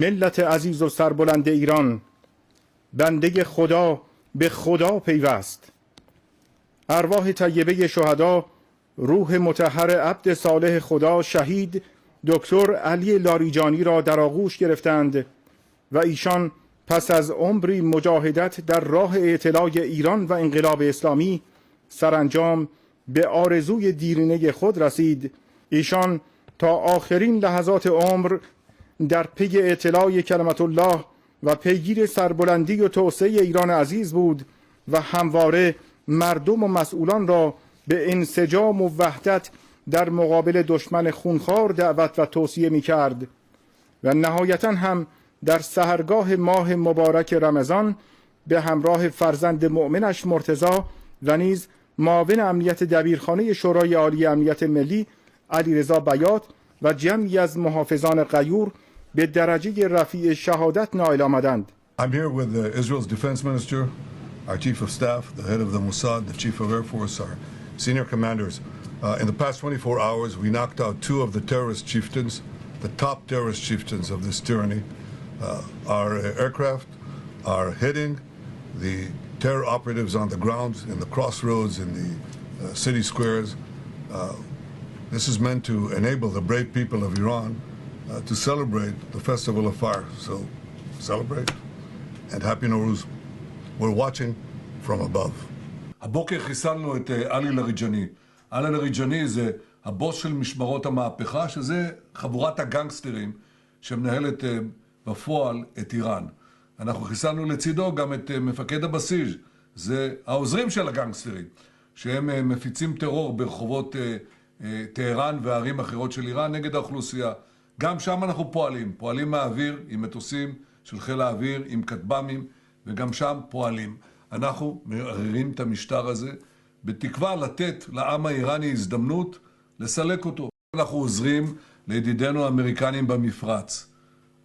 ملت عزیز و سربلند ایران، بنده خدا به خدا پیوست. ارواح طیبه شهدا، روح مطهر عبد صالح خدا شهید دکتر علی لاریجانی را در آغوش گرفتند و ایشان پس از عمری مجاهدت در راه اعتلاء ایران و انقلاب اسلامی سرانجام به آرزوی دیرینه خود رسید. ایشان تا آخرین لحظات عمر در پی اعتلاء کلمت الله و پیگیر سربلندی و توسعه ایران عزیز بود و همواره مردم و مسئولان را به انسجام و وحدت در مقابل دشمن خونخوار دعوت و توصیه می کرد و نهایتاً هم در سحرگاه ماه مبارک رمضان به همراه فرزند مؤمنش مرتضی و نیز معاون امنیت دبیرخانه شورای عالی امنیت ملی علیرضا بیات و جمعی از محافظان غیور به درجه رفیع شهادت نائل آمدند. I'm here with Israel's defense minister, our chief of staff, the head of the Mossad, the chief of Air Force, our senior commanders. In the past 24 hours, we knocked out 2 of the terrorist chieftains, the top terrorist chieftains of this tyranny. Our aircraft are hitting the terror operatives on the ground, in the crossroads, in the city squares. This is meant to enable the brave people of Iran to celebrate the festival of fire. So celebrate and happy Nowruz. We're watching from above. הבוקר חיסלנו את עלי לריג'ני. עלי לריג'ני זה הבוס של משמרות המהפכה, שזה חבורת הגנגסטרים שמנהלת בפועל את איראן. אנחנו חיסלנו לצידו גם את מפקד הבסיס, זה העוזרים של הגנגסטרים, שהם מפיצים טרור ברחובות טהרן וערים אחרות של איראן נגד האוכלוסייה. גם שם אנחנו פועלים מהאוויר עם מטוסים של חיל האוויר, עם כטב"מים, וגם שם פועלים. אנחנו מערערים את המשטר הזה, בתקווה לתת לעם האיראני הזדמנות לסלק אותו. אנחנו עוזרים לידידינו האמריקנים במפרץ.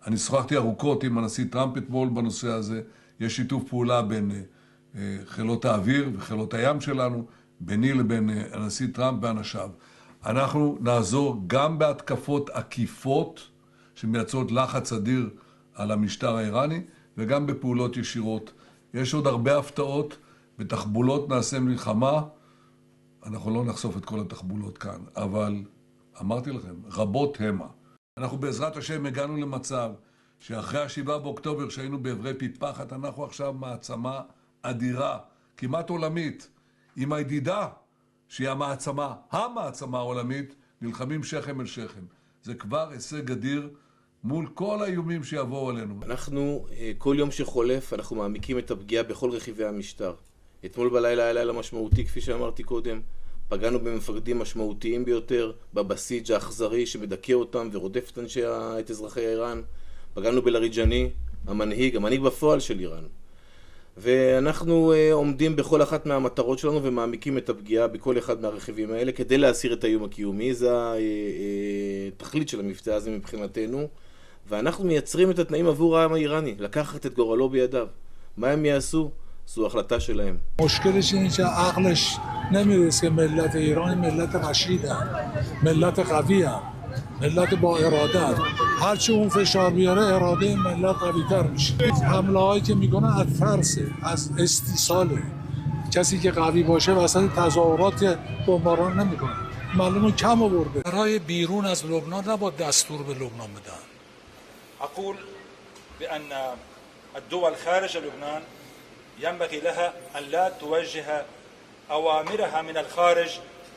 אני שוחחתי ארוכות עם הנשיא טראמפ אתמול בנושא הזה. יש שיתוף פעולה בין חילות האוויר וחילות הים שלנו, ביני לבין הנשיא טראמפ ואנשיו. אנחנו נעזור גם בהתקפות עקיפות שמייצרות לחץ אדיר על המשטר האיראני, וגם בפעולות ישירות. יש עוד הרבה הפתעות, בתחבולות נעשה מלחמה, אנחנו לא נחשוף את כל התחבולות כאן, אבל אמרתי לכם, רבות המה. אנחנו בעזרת השם הגענו למצב שאחרי ה7 באוקטובר שהיינו בעברי פי פחת, אנחנו עכשיו מעצמה אדירה, כמעט עולמית, עם הידידה שהיא המעצמה העולמית, נלחמים שכם אל שכם. זה כבר הישג אדיר מול כל האיומים שיבואו עלינו. אנחנו, כל יום שחולף, אנחנו מעמיקים את הפגיעה בכל רכיבי המשטר. אתמול בלילה היה לילה משמעותי, כפי שאמרתי קודם. פגענו במפקדים משמעותיים ביותר, בבסיג' האכזרי שמדכא אותם ורודף את אזרחי איראן. פגענו בלריג'ני, המנהיג בפועל של איראן. ואנחנו עומדים בכל אחת מהמטרות שלנו ומעמיקים את הפגיעה בכל אחד מהרכיבים האלה כדי להסיר את האיום הקיומי. זה התכלית של המבצע הזה מבחינתנו. ואנחנו מייצרים את התנאים עבור העם האיראני, לקחת את גורלו בידיו. מה הם יעשו? זו החלטה שלהם. مشکلش اینه که عقلش نمیرسه که ملت ایران ملت رشیدن، ملت قویه، ملت با اراده. هرچی اون فشار بیاره اراده ملت قوی‌تر میشه. حمله هایی که میکنه از ترسه، از استیصاله. کسی که قوی باشه وسط تظاهرات بمباران نمیکنه. معلومه کم آورده. برای بیرون از لبنان نباید دستور به لبنان بدن. أقول بأن الدول خارج لبنان ينبغي لها أن لا توجه أوامرها من الخارج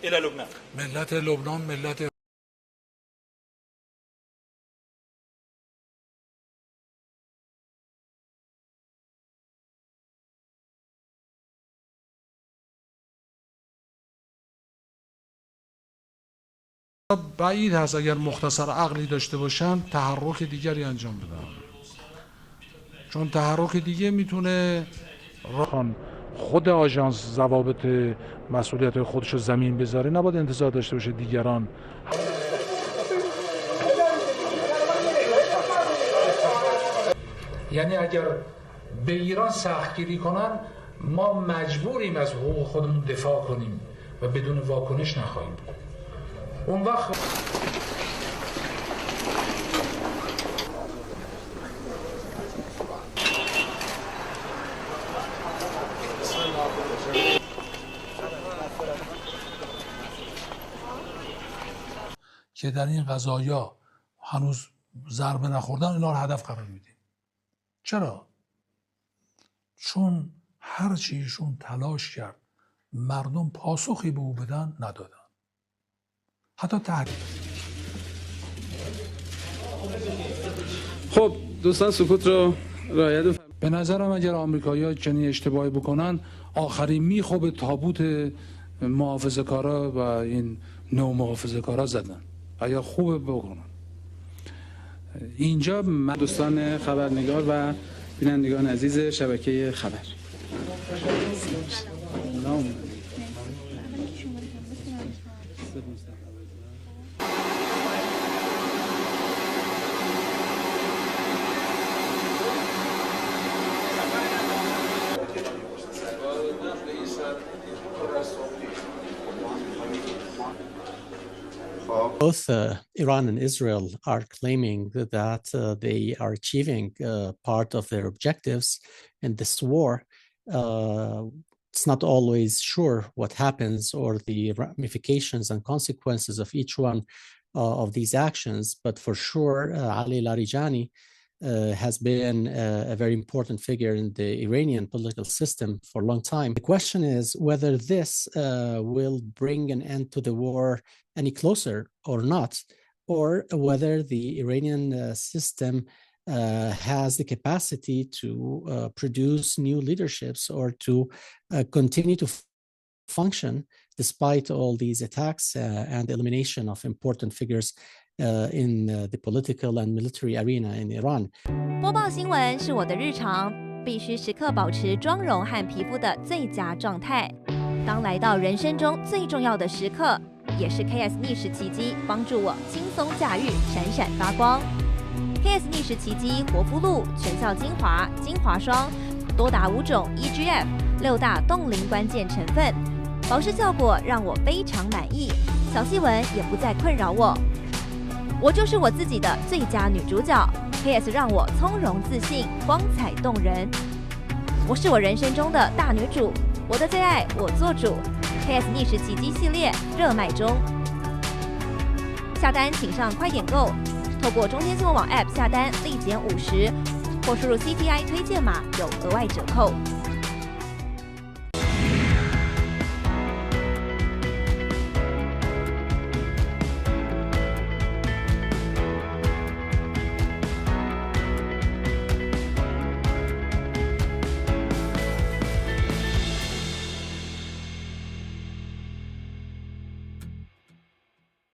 إلى لبنان. ملت لبنان ملت بعید هست اگر مختصر عقلی داشته باشن تحرک دیگری انجام بدن، چون تحرک دیگه میتونه خود آژانس ضوابط مسئولیت خودش رو زمین بذاره، نباید انتظار داشته باشه دیگران. یعنی اگر به ایران سختگیری کنن ما مجبوریم از حقوق خودمون دفاع کنیم و بدون واکنش نخواهیم بود. اون وقت که در این قضایا هنوز ضربه نخوردن اینا رو هدف قرار میدیم. چرا؟ چون هر چیشون تلاش کرد مردم پاسخی به او بدن ندادن، حتی تحریم. خب دوستان سکوت رو رعایت. به نظرم اگر آمریکایی‌ها چنین اشتباهی بکنن آخرین میخو به تابوت محافظه‌کارا و این نو محافظه‌کارا زدن. اگر خوبه بکنن. اینجا دوستان خبرنگار و بینندگان عزیز شبکه خبر، Both Iran and Israel are claiming that they are achieving part of their objectives in this war. It's not always sure what happens or the ramifications and consequences of each one of these actions, but for sure, Ali Larijani has been a very important figure in the Iranian political system for a long time. The question is whether this will bring an end to the war any closer or not, or whether the Iranian system has the capacity to produce new leaderships or to continue to function despite all these attacks and elimination of important figures in the political and military arena in Iran. 播报新闻是我的日常，必须时刻保持妆容和皮肤的最佳状态。当来到人生中最重要的时刻，也是 KS 逆时奇迹帮助我轻松驾驭，闪闪发光。KS 逆时奇迹活肤露全效精华、精华霜，多达5种 EGF 6大冻龄关键成分，保湿效果让我非常满意，小细纹也不再困扰我。我就是我自己的最佳女主角 ，KS 让我从容自信、光彩动人。我是我人生中的大女主，我的最爱我做主。KS 逆时奇迹系列热卖中，下单请上快点购，透过中天新闻网 App 下单立减50，或输入 CTI 推荐码有额外折扣。